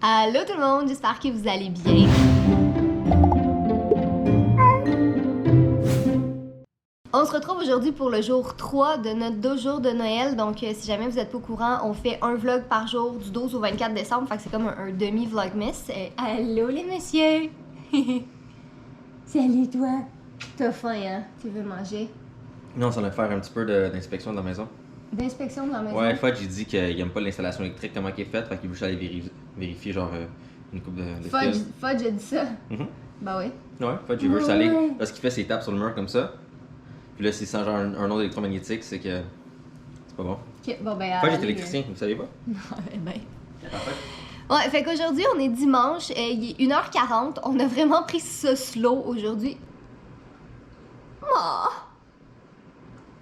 Allô tout le monde, j'espère que vous allez bien. On se retrouve aujourd'hui pour le jour 3 de notre 2 jours de Noël. Donc si jamais vous êtes pas au courant, on fait un vlog par jour du 12 au 24 décembre. Fait que c'est comme un demi-vlogmas. Allô les messieurs! Salut toi! T'as faim hein? Tu veux manger? Non, ça va faire un petit peu d'inspection de la maison. D'inspection de la maison? Ouais, Fudge, j'ai dit qu'il aime pas l'installation électrique, comment elle est faite, fait qu'il veut juste aller vérifier genre une coupe de fils. Fudge a dit ça? Bah oui. Ouais, Fudge, il veut juste aller, parce qu'il fait ses tapes sur le mur comme ça. Puis là, s'il sent genre un onde électromagnétique, c'est que c'est pas bon. Ok, bon ben. Fudge est électricien, vous savez pas? Non, ben. Ouais, fait qu'aujourd'hui, on est dimanche, il est 1h40. On a vraiment pris ça slow aujourd'hui. Oh!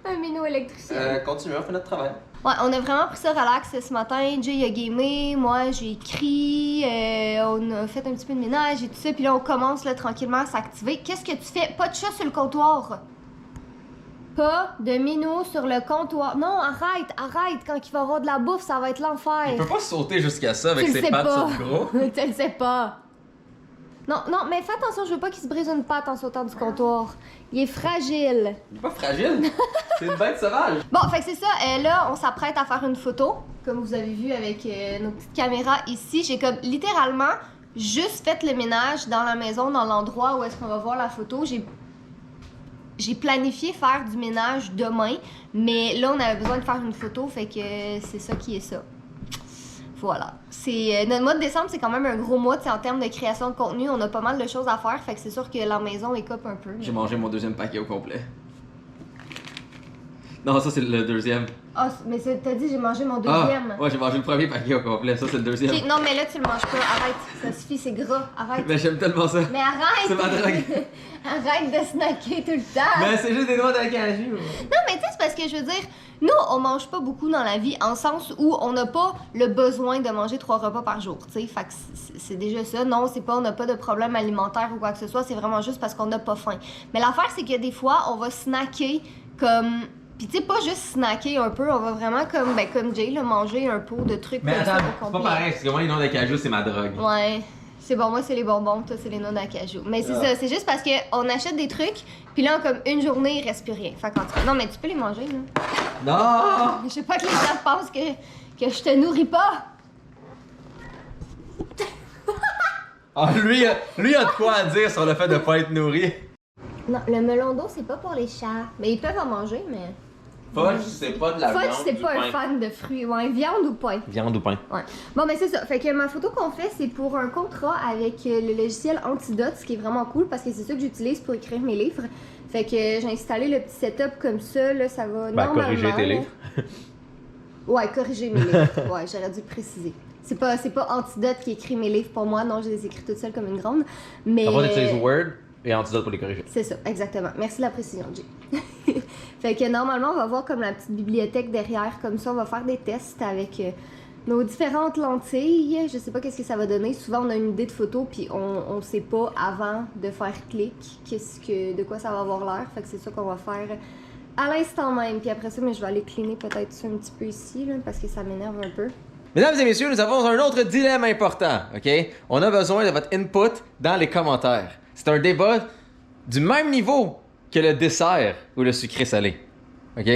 Un minou électricien. Continue, on fait notre travail. Ouais, on a vraiment pris ça relax ce matin. Jay a gamé, moi j'ai écrit, on a fait un petit peu de ménage et tout ça. Puis là, on commence là, tranquillement à s'activer. Qu'est-ce que tu fais? Pas de chat sur le comptoir. Pas de minou sur le comptoir. Non, arrête. Quand il va y avoir de la bouffe, ça va être l'enfer. Il peut pas sauter jusqu'à ça avec ses pattes sur le gros. Tu le sais pas. Non, mais fais attention, je veux pas qu'il se brise une patte en sautant du comptoir. Il est fragile. Il est pas fragile. C'est une bête sauvage. Bon, fait que c'est ça. Là, on s'apprête à faire une photo. Comme vous avez vu avec nos petites caméras ici. J'ai comme littéralement juste fait le ménage dans la maison, dans l'endroit où est-ce qu'on va voir la photo. J'ai planifié faire du ménage demain, mais là, on avait besoin de faire une photo, fait que c'est ça qui est ça. Voilà. Notre mois de décembre, c'est quand même un gros mois, en termes de création de contenu. On a pas mal de choses à faire, fait que c'est sûr que la maison écope un peu. Mais... J'ai mangé mon deuxième paquet au complet. Non, ça c'est le deuxième. Ah, mais t'as dit j'ai mangé mon deuxième. Ah, ouais, j'ai mangé le premier paquet au complet, ça c'est le deuxième. Okay, non, mais là tu le manges pas, arrête. Ça suffit, c'est gras, arrête. Mais j'aime tellement ça. Mais arrête! C'est ma drogue. Arrête de snacker tout le temps. Mais c'est juste des noix d'acajou. Non, mais tu sais, c'est parce que je veux dire, nous, on mange pas beaucoup dans la vie, en sens où on n'a pas le besoin de manger 3 repas par jour, tu sais. Fait que c'est déjà ça. Non, c'est pas, on n'a pas de problème alimentaire ou quoi que ce soit, c'est vraiment juste parce qu'on n'a pas faim. Mais l'affaire, c'est que des fois, on va snacker comme. Pis tu sais, pas juste snacker un peu, on va vraiment comme Jay, là, manger un pot de trucs mais comme attends, ça c'est pas pareil, parce que moi les noix d'acajou c'est ma drogue. Ouais, c'est bon, moi c'est les bonbons, toi c'est les noix d'acajou. Mais c'est ça, c'est juste parce qu'on achète des trucs, puis là, comme une journée, il reste plus rien. Fait qu'en tout cas, non, mais tu peux les manger, là. Non! Je sais pas que les gens pensent que je te nourris pas. Ah, lui a de quoi à dire sur le fait de pas être nourri. Non, le melon d'eau, c'est pas pour les chats. Mais ils peuvent en manger, mais... Fudge, c'est pas de la viande. Fudge, c'est du pas pain. un fan de fruits. Ouais, viande ou pain? Viande ou pain. Ouais. Bon, ben c'est ça. Fait que ma photo qu'on fait, c'est pour un contrat avec le logiciel Antidote, ce qui est vraiment cool parce que c'est ça que j'utilise pour écrire mes livres. Fait que j'ai installé le petit setup comme ça, là, ça va normalement... corriger tes livres. Ouais, corriger mes livres. Ouais, j'aurais dû préciser. C'est pas Antidote qui écrit mes livres pour moi, non, je les écris toutes seules comme une grande. Mais... Avant, on utilise Word et Antidote pour les corriger. C'est ça, exactement. Merci de la précision, Jay. Fait que normalement, on va voir comme la petite bibliothèque derrière, comme ça, on va faire des tests avec nos différentes lentilles. Je sais pas qu'est-ce que ça va donner. Souvent, on a une idée de photo, puis on sait pas avant de faire clic de quoi ça va avoir l'air. Fait que c'est ça qu'on va faire à l'instant même. Puis après ça, mais je vais aller cleaner peut-être ça un petit peu ici, là, parce que ça m'énerve un peu. Mesdames et messieurs, nous avons un autre dilemme important, OK? On a besoin de votre input dans les commentaires. C'est un débat du même niveau que le dessert ou le sucré salé, OK?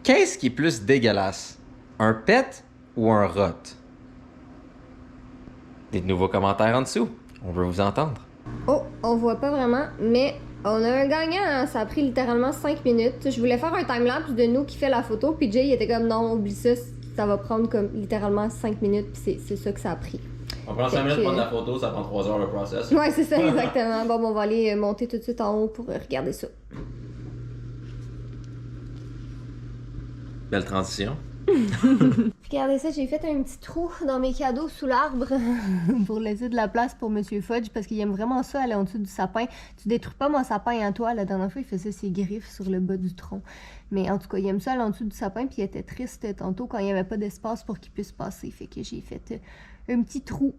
Qu'est-ce qui est plus dégueulasse? Un pet ou un rot? Des nouveaux commentaires en dessous. On veut vous entendre. Oh, on voit pas vraiment, mais on a un gagnant, hein. Ça a pris littéralement 5 minutes. Je voulais faire un timelapse de nous qui fait la photo, puis Jay il était comme non, oublie ça, ça va prendre comme littéralement 5 minutes, puis c'est ça que ça a pris. On prend 5 minutes pour prendre la photo, ça prend 3 heures le process. Ouais, c'est ça, exactement. Bon, on va aller monter tout de suite en haut pour regarder ça. Belle transition. Regardez ça, j'ai fait un petit trou dans mes cadeaux sous l'arbre pour laisser de la place pour Monsieur Fudge parce qu'il aime vraiment ça aller en dessous du sapin. Tu détruis pas mon sapin à toi, la dernière fois il faisait ses griffes sur le bas du tronc. Mais en tout cas, il aime ça aller en dessous du sapin puis il était triste tantôt quand il n'y avait pas d'espace pour qu'il puisse passer. Fait que j'ai fait un petit trou.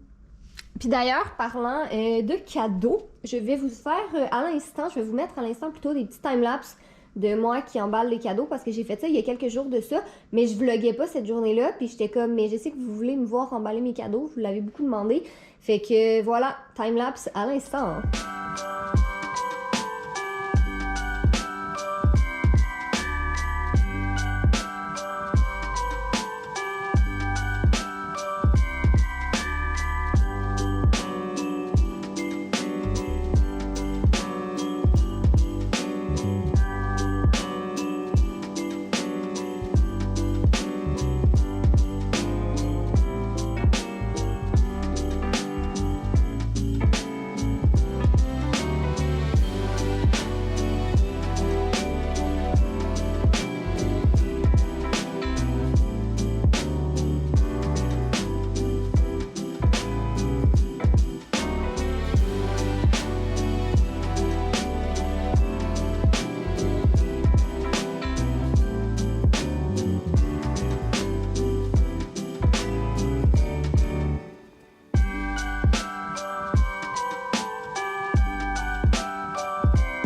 Puis d'ailleurs, parlant de cadeaux, je vais vous faire à l'instant, je vais vous mettre à l'instant plutôt des petits timelapses de moi qui emballe les cadeaux parce que j'ai fait ça il y a quelques jours de ça, mais je vloguais pas cette journée-là, puis j'étais comme, mais je sais que vous voulez me voir emballer mes cadeaux, vous l'avez beaucoup demandé, fait que voilà, timelapse à l'instant.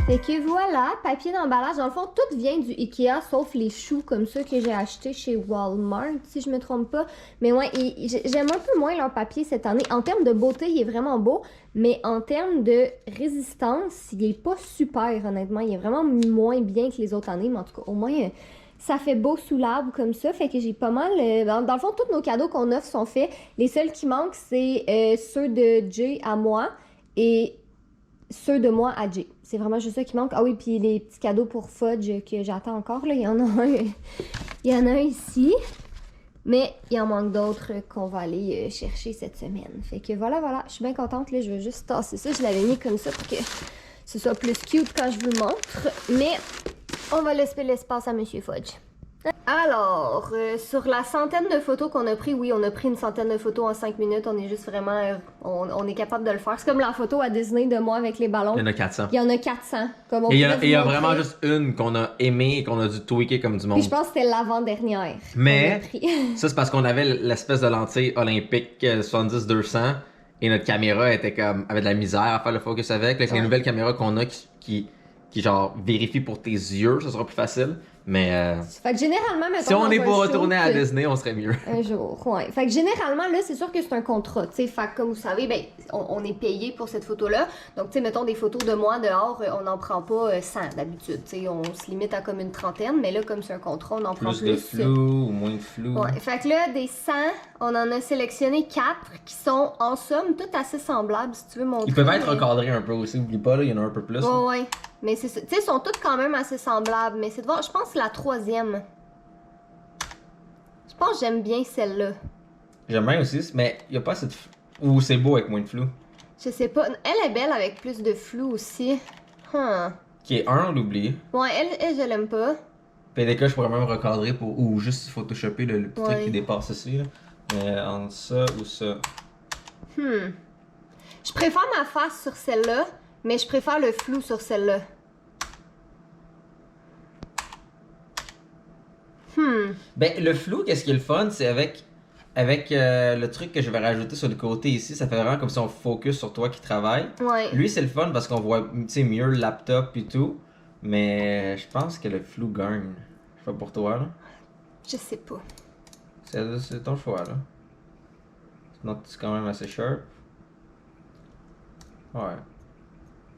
Fait que voilà, papier d'emballage. Dans le fond, tout vient du Ikea, sauf les choux comme ça que j'ai acheté chez Walmart, si je me trompe pas. Mais ouais, j'aime un peu moins leur papier cette année. En termes de beauté, il est vraiment beau, mais en termes de résistance, il est pas super, honnêtement. Il est vraiment moins bien que les autres années, mais en tout cas, au moins... ça fait beau sous l'arbre comme ça, fait que j'ai pas mal... dans le fond, tous nos cadeaux qu'on offre sont faits. Les seuls qui manquent, c'est ceux de Jay à moi et ceux de moi à Jay. C'est vraiment juste ça qui manque. Ah oui, puis les petits cadeaux pour Fudge que j'attends encore, là, il y en a un. Il y en a un ici. Mais il en manque d'autres qu'on va aller chercher cette semaine. Fait que voilà. Je suis bien contente, là. Je veux juste tasser ça. Je l'avais mis comme ça pour que ce soit plus cute quand je vous le montre. Mais on va laisser l'espace à Monsieur Fudge. Alors, sur la centaine de photos qu'on a pris, oui, on a pris une centaine de photos en 5 minutes. On est juste vraiment... on est capable de le faire. C'est comme la photo à Disney de moi avec les ballons. Il y en a 400. Il y en a 400. Comme on et il y a vraiment juste une qu'on a aimée et qu'on a dû tweaker comme du monde. Puis je pense que c'était l'avant-dernière. Mais ça, c'est parce qu'on avait l'espèce de lentille olympique 70-200 et notre caméra avait de la misère à faire le focus avec. Avec les nouvelles caméras qu'on a qui genre vérifie pour tes yeux, ça sera plus facile. Mais fait que généralement, mettons, si on est pour retourner à Disney, on serait mieux. Un jour, ouais. Fait que généralement, là, c'est sûr que c'est un contrat, tu sais. Fait que comme vous savez, ben, on est payé pour cette photo-là. Donc, tu sais, mettons des photos de moi dehors, on n'en prend pas 100 d'habitude, tu sais. On se limite à comme une trentaine, mais là, comme c'est un contrat, on en prend plus. Plus de flou ou moins de flou. Ouais. Fait que là, des 100, on en a sélectionné 4 qui sont, en somme, toutes assez semblables, si tu veux montrer. Ils peuvent être recadrés un peu aussi, oublie pas, là, il y en a un peu plus. Ouais. Mais c'est ça. Tu sais, ils sont toutes quand même assez semblables. Mais c'est de voir, je pense que la troisième. Je pense que j'aime bien celle-là. J'aime bien aussi, mais il n'y a pas cette. Ou c'est beau avec moins de flou. Je sais pas. Elle est belle avec plus de flou aussi. Qui est on l'oublie. Ouais, elle, je l'aime pas. Puis des cas, je pourrais même recadrer pour. Ou juste photoshopper le petit truc qui dépasse ici. Là. Mais entre ça ou ça. Je préfère ma face sur celle-là. Mais je préfère le flou sur celle-là. Ben, le flou, qu'est-ce qui est le fun, c'est avec le truc que je vais rajouter sur le côté ici, ça fait vraiment comme si on focus sur toi qui travaille. Ouais. Lui, c'est le fun parce qu'on voit mieux le laptop et tout. Mais je pense que le flou gagne. Je sais pas pour toi, là. Je sais pas. C'est ton choix, là. Sinon, c'est quand même assez sharp. Ouais.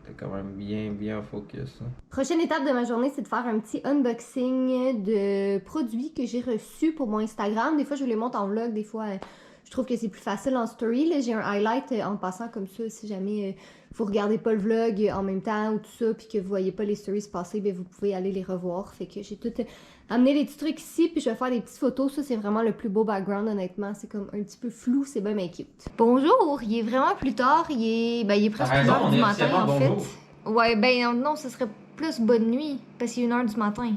T'es quand même bien focus. Hein. Prochaine étape de ma journée, c'est de faire un petit unboxing de produits que j'ai reçus pour mon Instagram. Des fois, je les montre en vlog. Des fois, je trouve que c'est plus facile en story. J'ai un highlight en passant comme ça. Si jamais vous regardez pas le vlog en même temps ou tout ça, puis que vous voyez pas les stories passer, ben vous pouvez aller les revoir. Fait que j'ai tout amené des petits trucs ici, puis je vais faire des petites photos. Ça, c'est vraiment le plus beau background, honnêtement. C'est comme un petit peu flou, c'est bien cute. Bonjour, il est vraiment plus tard. Il est presque 1h du matin, en fait. Ouais, ben non, ce serait plus bonne nuit, parce qu'il est 1h du matin.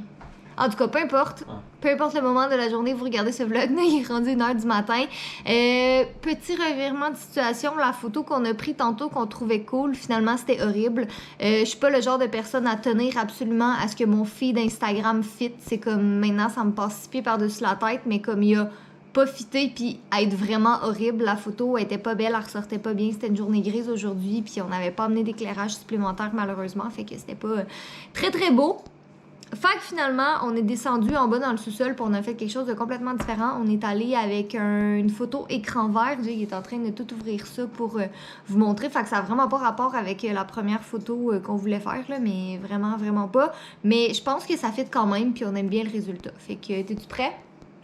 En tout cas, peu importe. Peu importe le moment de la journée, vous regardez ce vlog, il est rendu 1h du matin. Petit revirement de situation, la photo qu'on a prise tantôt qu'on trouvait cool, finalement c'était horrible. Je suis pas le genre de personne à tenir absolument à ce que mon feed Instagram fit. C'est comme maintenant ça me passe 6 pieds par-dessus la tête, mais comme il a pas fité puis être vraiment horrible, la photo elle était pas belle, elle ressortait pas bien, c'était une journée grise aujourd'hui puis on n'avait pas amené d'éclairage supplémentaire malheureusement, fait que c'était pas très très beau. Fait que finalement, on est descendu en bas dans le sous-sol puis on a fait quelque chose de complètement différent. On est allé avec une photo écran vert. Jay est en train de tout ouvrir ça pour vous montrer. Fait que ça a vraiment pas rapport avec la première photo qu'on voulait faire, là, mais vraiment, vraiment pas. Mais je pense que ça fit quand même puis on aime bien le résultat. Fait que, t'es-tu prêt?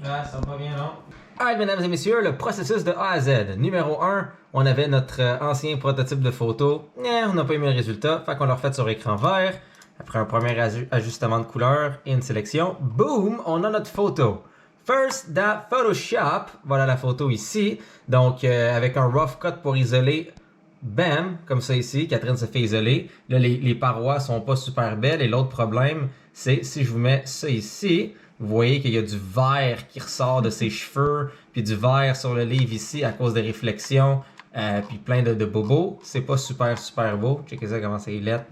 Ah, ça va pas bien, non? Alright, mesdames et messieurs, le processus de A à Z. Numéro 1, on avait notre ancien prototype de photo. On n'a pas aimé le résultat, fait qu'on l'a refait sur écran vert. Après un premier ajustement de couleur et une sélection, boum, on a notre photo. First, dans Photoshop, voilà la photo ici. Donc, avec un rough cut pour isoler, bam, comme ça ici, Catherine se fait isoler. Là, les parois sont pas super belles. Et l'autre problème, c'est si je vous mets ça ici, vous voyez qu'il y a du vert qui ressort de ses cheveux, puis du vert sur le livre ici à cause des réflexions, puis plein de bobos. C'est pas super beau. Checkez ça comment c'est lettre.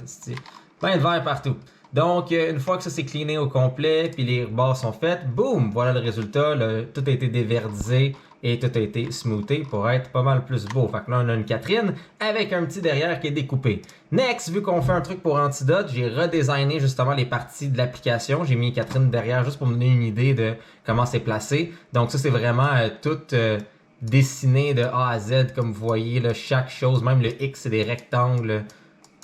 Plein de verre partout. Donc, une fois que ça s'est cleané au complet, puis les rebords sont faits, boum, voilà le résultat. Tout a été déverdisé et tout a été smoothé pour être pas mal plus beau. Fait que là, on a une Catherine avec un petit derrière qui est découpé. Next, vu qu'on fait un truc pour Antidote, j'ai redesigné justement les parties de l'application. J'ai mis Catherine derrière juste pour me donner une idée de comment c'est placé. Donc ça, c'est vraiment tout dessiné de A à Z, comme vous voyez, là, chaque chose, même le X, c'est des rectangles.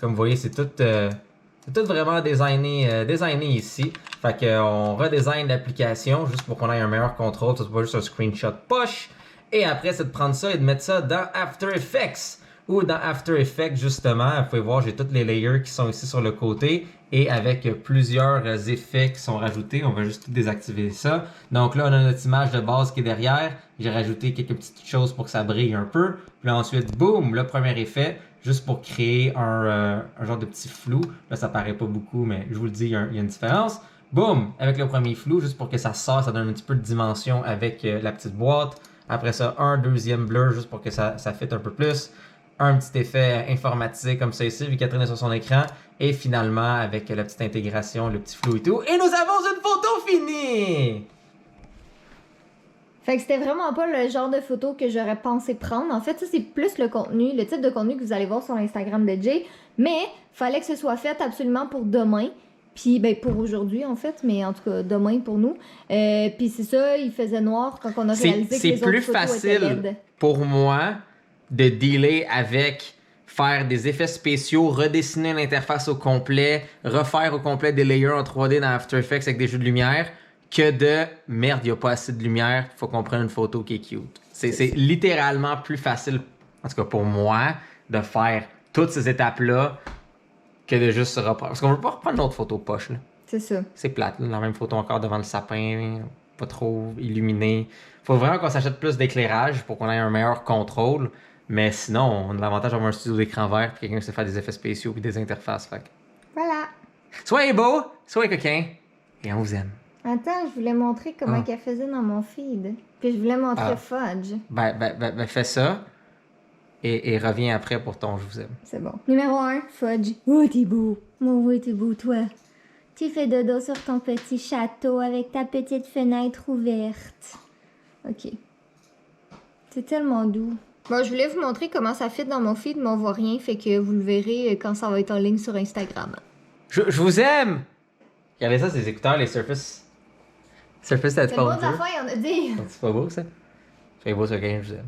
Comme vous voyez, c'est tout vraiment designé ici. Fait qu'on redesign l'application juste pour qu'on ait un meilleur contrôle. Ça, c'est pas juste un screenshot push. Et après, c'est de prendre ça et de mettre ça dans After Effects. Ou dans After Effects, justement, vous pouvez voir, j'ai tous les layers qui sont ici sur le côté. Et avec plusieurs effets qui sont rajoutés, on va juste tout désactiver ça. Donc là, on a notre image de base qui est derrière. J'ai rajouté quelques petites choses pour que ça brille un peu. Puis là, ensuite, boum, le premier effet. Juste pour créer un genre de petit flou. Là, ça paraît pas beaucoup, mais je vous le dis, il y a une différence. Boum! Avec le premier flou, juste pour que ça sorte, ça donne un petit peu de dimension avec la petite boîte. Après ça, un deuxième blur, juste pour que ça fitte un peu plus. Un petit effet informatisé comme ça ici, vu Catherine est sur son écran. Et finalement, avec la petite intégration, le petit flou et tout. Et nous avons une photo finie! Fait que c'était vraiment pas le genre de photo que j'aurais pensé prendre. En fait, ça, c'est plus le contenu, le type de contenu que vous allez voir sur l'Instagram de Jay. Mais, fallait que ce soit fait absolument pour demain. Puis, ben, pour aujourd'hui, en fait. Mais en tout cas, demain pour nous. Puis c'est ça, il faisait noir quand on a réalisé que les autres photos étaient laides. C'est plus facile pour moi de dealer avec faire des effets spéciaux, redessiner l'interface au complet, refaire au complet des layers en 3D dans After Effects avec des jeux de lumière, que de merde, il n'y a pas assez de lumière, il faut qu'on prenne une photo qui est cute. C'est littéralement plus facile, en tout cas pour moi, de faire toutes ces étapes-là que de juste se reprendre. Parce qu'on ne veut pas reprendre une autre photo poche. C'est ça. C'est plate, là, la même photo encore devant le sapin, pas trop illuminé. Faut vraiment qu'on s'achète plus d'éclairage pour qu'on ait un meilleur contrôle. Mais sinon, on a l'avantage d'avoir un studio d'écran vert et quelqu'un qui sait faire des effets spéciaux et des interfaces. Fait. Voilà. Soyez beau, soyez coquin, et on vous aime. Attends, je voulais montrer comment qu'elle faisait dans mon feed. Puis je voulais montrer Fudge. Ben, fais ça. Et reviens après pour ton je vous aime. C'est bon. Numéro 1, Fudge. Oh, t'es beau. Oh, oui, t'es beau, toi. Tu fais dodo sur ton petit château avec ta petite fenêtre ouverte. OK. C'est tellement doux. Bon, je voulais vous montrer comment ça fit dans mon feed, mais on voit rien. Fait que vous le verrez quand ça va être en ligne sur Instagram. Je vous aime! Regardez ça, ces écouteurs, les Surface. Surface Headphones. C'est bon affaire, il y en a dit. C'est pas beau, ça? Soyez beau, c'est quelqu'un, je vous aime.